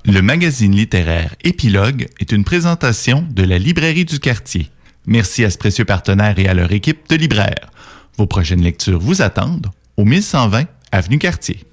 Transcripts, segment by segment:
Le magazine littéraire Épilogue est une présentation de la Librairie du Quartier. Merci à ce précieux partenaire et à leur équipe de libraires. Vos prochaines lectures vous attendent au 1120 Avenue Cartier.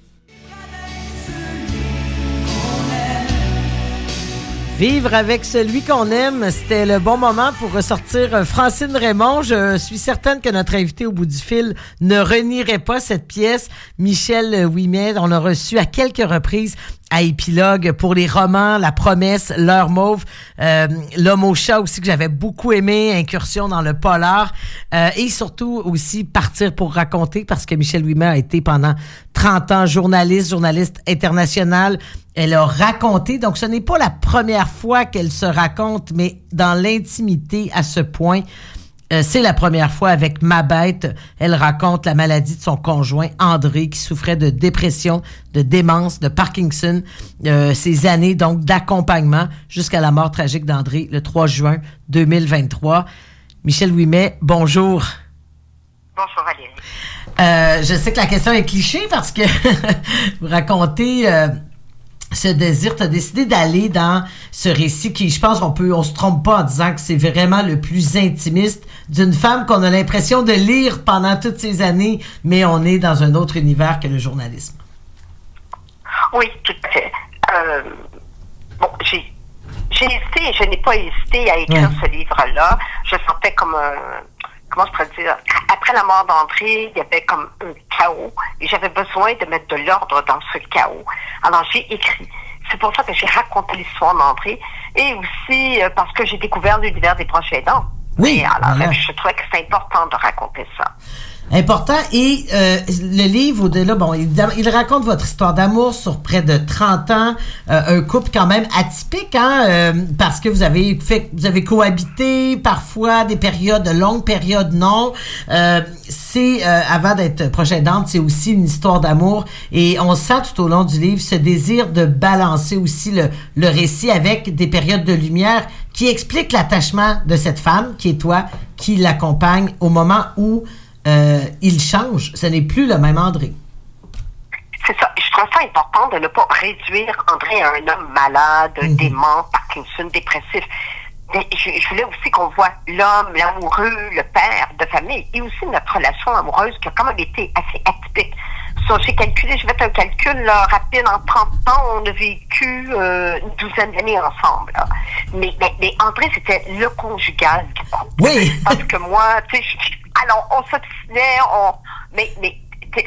Vivre avec celui qu'on aime, c'était le bon moment pour ressortir Francine Raymond. Je suis certaine que notre invité au bout du fil ne renierait pas cette pièce. Michel Ouimet, on l'a reçu à quelques reprises à Épilogue pour les romans La Promesse, L'Heure Mauve, L'Homme au chat aussi que j'avais beaucoup aimé, Incursion dans le polar et surtout aussi Partir pour raconter parce que Michel Ouimet a été pendant 30 ans journaliste international. Elle a raconté, donc ce n'est pas la première fois qu'elle se raconte, mais dans l'intimité à ce point. C'est la première fois avec Ma Bête. Elle raconte la maladie de son conjoint André qui souffrait de dépression, de démence, de Parkinson. Ces années donc d'accompagnement jusqu'à la mort tragique d'André le 3 juin 2023. Michel Ouimet, bonjour. Bonjour Valérie. Je sais que la question est cliché parce que vous racontez... ce désir, tu as décidé d'aller dans ce récit qui, je pense on se trompe pas en disant que c'est vraiment le plus intimiste d'une femme qu'on a l'impression de lire pendant toutes ces années, mais on est dans un autre univers que le journalisme. Oui, tout à fait. J'ai hésité et je n'ai pas hésité à écrire ce livre-là. Je sentais comme comment je pourrais dire, après la mort d'André, il y avait comme un chaos et j'avais besoin de mettre de l'ordre dans ce chaos. Alors j'ai écrit. C'est pour ça que j'ai raconté l'histoire d'André et aussi parce que j'ai découvert l'univers des proches aidants. Oui. Et alors voilà. je trouvais que c'est important de raconter ça. Important. Et le livre, au-delà, bon, il raconte votre histoire d'amour sur près de 30 ans, un couple quand même atypique, hein, parce que vous avez cohabité parfois des périodes, de longues périodes non. C'est, avant d'être proche aidante, c'est aussi une histoire d'amour. Et on sent tout au long du livre ce désir de balancer aussi le récit avec des périodes de lumière qui expliquent l'attachement de cette femme, qui est toi, qui l'accompagne au moment où il change. Ce n'est plus le même André. C'est ça. Je trouve ça important de ne pas réduire André à un homme malade, dément, Parkinson, dépressif. Mais je voulais aussi qu'on voit l'homme, l'amoureux, le père de famille et aussi notre relation amoureuse qui a quand même été assez atypique. So, j'ai calculé, je vais faire un calcul là, rapide. En 30 ans, on a vécu une douzaine d'années ensemble. Là. Mais André, c'était le conjugal. Oui. Parce que moi, tu sais, alors, on s'obstinait, mais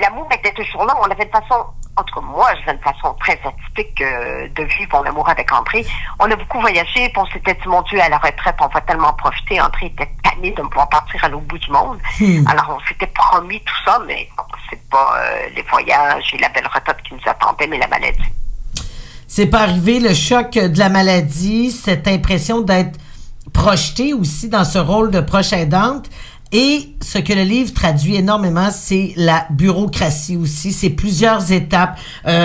l'amour était toujours là. On avait une façon, en tout cas, moi, j'avais une façon très atypique de vivre mon amour avec André. On a beaucoup voyagé, puis on s'était dit, mon Dieu, à la retraite, on va tellement profiter. André était tanné de me pouvoir partir à l'autre bout du monde. Alors, on s'était promis tout ça, mais bon, c'est pas les voyages et la belle retraite qui nous attendait, mais la maladie. C'est pas arrivé, le choc de la maladie, cette impression d'être projetée aussi dans ce rôle de proche aidante. Et ce que le livre traduit énormément, c'est la bureaucratie aussi. C'est plusieurs étapes.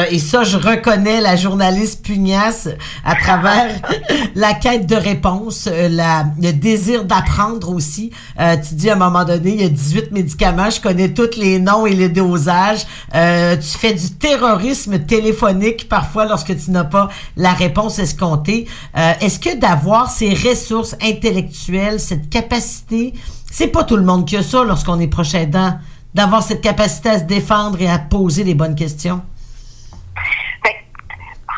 Et ça, je reconnais la journaliste pugnace à travers la quête de réponse, le désir d'apprendre aussi. Tu dis à un moment donné, il y a 18 médicaments, je connais tous les noms et les dosages. Tu fais du terrorisme téléphonique parfois lorsque tu n'as pas la réponse escomptée. Est-ce que d'avoir ces ressources intellectuelles, cette capacité... C'est pas tout le monde qui a ça lorsqu'on est proche aidant, d'avoir cette capacité à se défendre et à poser les bonnes questions. Ben,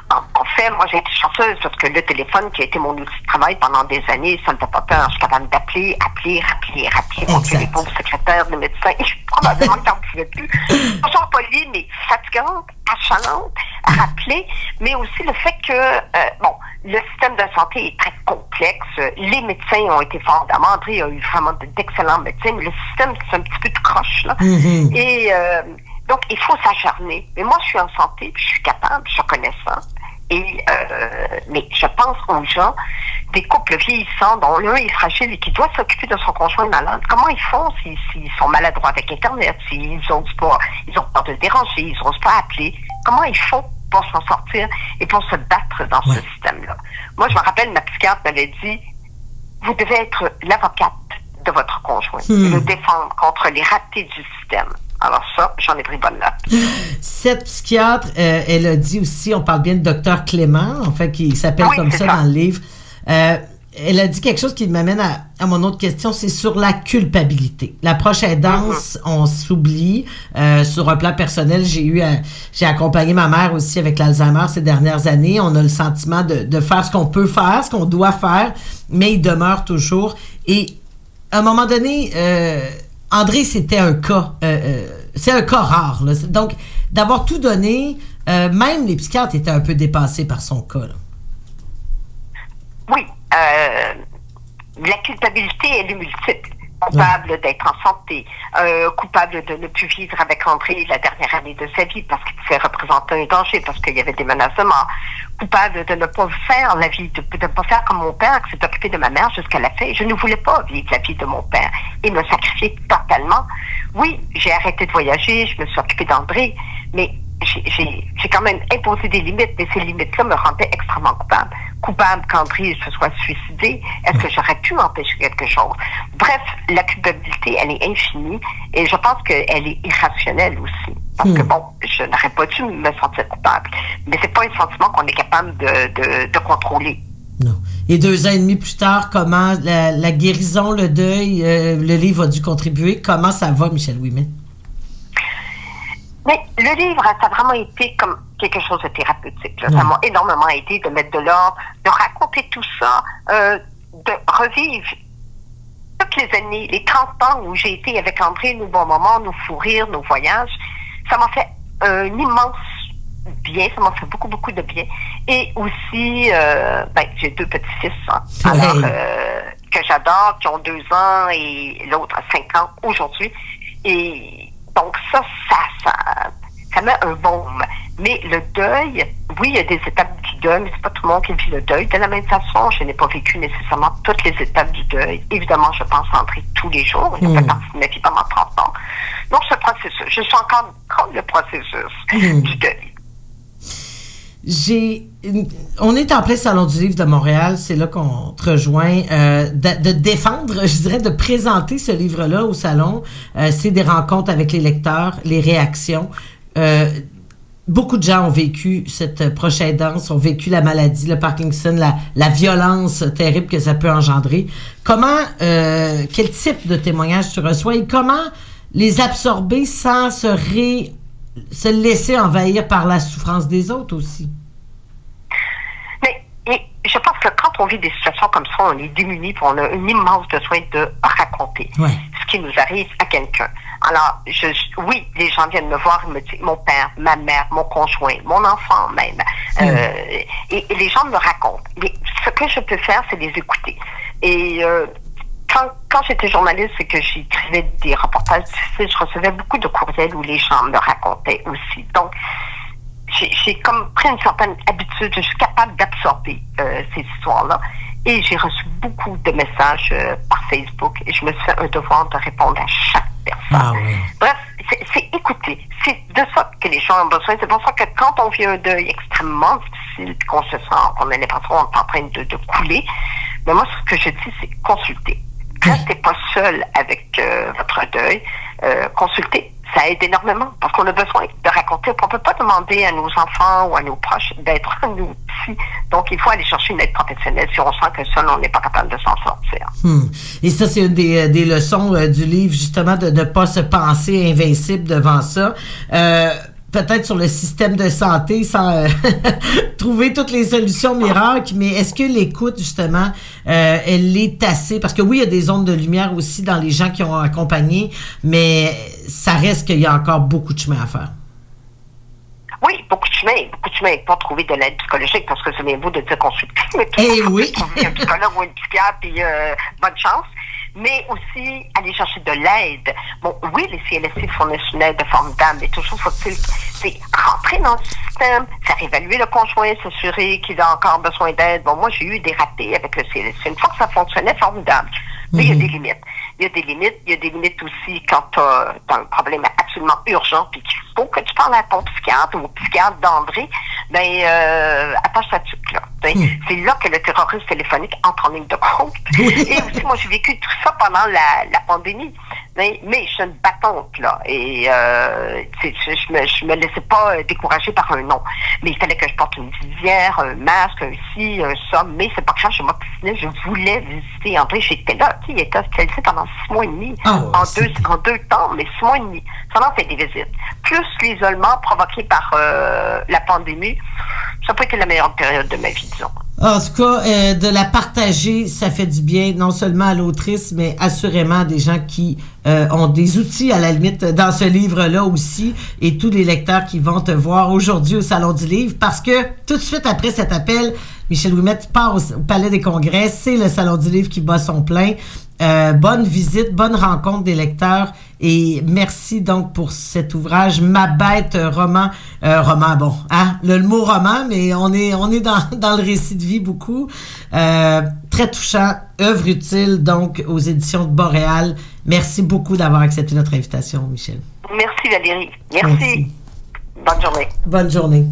en fait, moi, j'ai été chanceuse parce que le téléphone, qui a été mon outil de travail pendant des années, ça ne me fait pas peur. Je suis capable d'appeler, rappeler mon téléphone secrétaire, le médecin. Probablement que j'en pouvais plus. Toujours polie, mais fatigante, achalante, à rappeler. Mais aussi le fait que, le système de santé est très complexe. Les médecins ont été forts. André a eu vraiment d'excellents médecins, mais le système, c'est un petit peu de croche, là. Et donc, il faut s'acharner. Mais moi, je suis en santé, puis je suis capable, je connais ça. Et mais je pense aux gens, des couples vieillissants dont l'un est fragile et qui doit s'occuper de son conjoint malade. Comment ils font s'ils sont maladroits avec Internet, s'ils osent pas, ils ont peur de le déranger, ils osent pas appeler. Comment ils font pour s'en sortir et pour se battre dans ce système-là? Moi, je me rappelle, ma psychiatre m'avait dit, vous devez être l'avocate de votre conjoint et le défendre contre les ratés du système. Alors ça, j'en ai pris bonne note. Cette psychiatre, elle a dit aussi, on parle bien de Dr Clément, en fait, qui s'appelle comme ça dans le livre. Elle a dit quelque chose qui m'amène à mon autre question, c'est sur la culpabilité. La proche aidance, on s'oublie. Sur un plan personnel, j'ai accompagné ma mère aussi avec l'Alzheimer ces dernières années. On a le sentiment de faire ce qu'on peut faire, ce qu'on doit faire, mais il demeure toujours. Et à un moment donné, André, c'était un cas. C'est un cas rare. Là. Donc, d'avoir tout donné, même les psychiatres étaient un peu dépassés par son cas. Là. Oui. La culpabilité, elle est multiple. Coupable d'être en santé, coupable de ne plus vivre avec André la dernière année de sa vie parce qu'il pouvait représenter un danger, parce qu'il y avait des menaces de mort, coupable de ne pas faire la vie, de ne pas faire comme mon père qui s'est occupé de ma mère jusqu'à la fin. Je ne voulais pas vivre la vie de mon père et me sacrifier totalement. Oui, j'ai arrêté de voyager, je me suis occupée d'André, mais j'ai quand même imposé des limites, mais ces limites-là me rendaient extrêmement coupable. Coupable qu'André se soit suicidé, est-ce que j'aurais pu empêcher quelque chose? Bref, la culpabilité, elle est infinie et je pense qu'elle est irrationnelle aussi. Parce que bon, je n'aurais pas dû me sentir coupable. Mais c'est pas un sentiment qu'on est capable de contrôler. Non. Et 2 ans et demi plus tard, comment la guérison, le deuil, le livre a dû contribuer. Comment ça va, Michel Ouimet? Mais le livre, ça a vraiment été comme quelque chose de thérapeutique. Là. Ça m'a énormément aidé de mettre de l'ordre, de raconter tout ça, de revivre toutes les années, les 30 ans où j'ai été avec André, nos bons moments, nos fous rires, nos voyages. Ça m'a fait un immense bien, ça m'a fait beaucoup, beaucoup de bien. Et aussi, j'ai 2 petits-fils, alors, que j'adore, qui ont 2 ans et l'autre a 5 ans aujourd'hui. Et donc ça met un baume. Mais le deuil, oui, il y a des étapes du deuil, mais c'est pas tout le monde qui vit le deuil de la même façon. Je n'ai pas vécu nécessairement toutes les étapes du deuil. Évidemment, je pense à André tous les jours. Il a fait partie de ma vie pendant 30 ans. Donc, ce processus, je suis encore dans le processus du deuil. On est en plein Salon du Livre de Montréal, c'est là qu'on te rejoint, de défendre, je dirais, de présenter ce livre-là au Salon. C'est des rencontres avec les lecteurs, les réactions. Beaucoup de gens ont vécu cette proche aidance, ont vécu la maladie, le Parkinson, la violence terrible que ça peut engendrer. Quel type de témoignages tu reçois et comment les absorber sans se laisser envahir par la souffrance des autres aussi? Mais je pense que quand on vit des situations comme ça, on est démunis, puis on a un immense besoin de raconter ce qui nous arrive à quelqu'un. Alors, oui, les gens viennent me voir et me disent, mon père, ma mère, mon conjoint, mon enfant même. Et les gens me racontent. Mais ce que je peux faire, c'est les écouter. Et quand j'étais journaliste et que j'écrivais des reportages difficiles, je recevais beaucoup de courriels où les gens me racontaient aussi. Donc, j'ai comme pris une certaine habitude, je suis capable d'absorber ces histoires-là. Et j'ai reçu beaucoup de messages par Facebook et je me suis fait un devoir de répondre à chaque personne. Bref, c'est écouter. C'est de ça que les gens ont besoin. C'est pour ça que quand on vit un deuil extrêmement difficile, qu'on se sent, qu'on a l'impression qu'on est en train de couler, mais moi, ce que je dis, c'est consulter. Restez pas seul avec votre deuil. Consultez. Ça aide énormément parce qu'on a besoin de raconter. On ne peut pas demander à nos enfants ou à nos proches d'être nous psy. Donc, il faut aller chercher une aide professionnelle si on sent que seul, on n'est pas capable de s'en sortir. Et ça, c'est une des leçons du livre, justement, de ne pas se penser invincible devant ça. Peut-être sur le système de santé sans trouver toutes les solutions miracles, mais est-ce que l'écoute, justement, elle est assez... Parce que oui, il y a des ondes de lumière aussi dans les gens qui ont accompagné, mais ça reste qu'il y a encore beaucoup de chemin à faire. Oui, beaucoup de chemin et pas trouver de l'aide psychologique, parce que c'est bien beau de dire qu'on suit mais oui. Trouver un psychologue ou un psychiatre, puis bonne chance. Mais aussi aller chercher de l'aide. Bon, oui, les CLSC fournissent une aide formidable, mais toujours faut-il rentrer dans le système, faire évaluer le conjoint, s'assurer qu'il a encore besoin d'aide. Bon, moi, j'ai eu des ratés avec le CLSC. Une fois que ça fonctionnait, formidable. Mais il y a des limites. Il y a des limites aussi quand tu as un problème absolument urgent puis qu'il faut que tu parles à ton psychiatre ou au psychiatre d'André, attache ta tuque, là. C'est là que le terrorisme téléphonique entre en ligne de compte. Et aussi, moi, j'ai vécu tout ça pendant la pandémie. Mais je suis une battante, là. Et je me laissais pas décourager par un nom. Mais il fallait que je porte une visière, un masque, un ci, un ça. Mais c'est pas grave, je m'obstinais. Je voulais visiter André. J'étais là. Il était hospitalisé pendant 6 mois et demi. En deux temps, mais 6 mois et demi. Ça en fait des visites. Plus l'isolement provoqué par la pandémie. Ça n'a pas été la meilleure période de ma vie, disons. En tout cas, de la partager, ça fait du bien, non seulement à l'autrice, mais assurément à des gens qui ont des outils, à la limite, dans ce livre-là aussi, et tous les lecteurs qui vont te voir aujourd'hui au Salon du Livre, parce que tout de suite après cet appel, Michel Ouimet part au Palais des Congrès, c'est le Salon du Livre qui bat son plein. Bonne visite, bonne rencontre des lecteurs et merci donc pour cet ouvrage Ma bête roman bon, hein, le mot roman, mais on est dans le récit de vie beaucoup, très touchant, œuvre utile donc aux éditions de Boréal. Merci beaucoup d'avoir accepté notre invitation, Michel. Merci Valérie. Merci. Merci. Bonne journée. Bonne journée.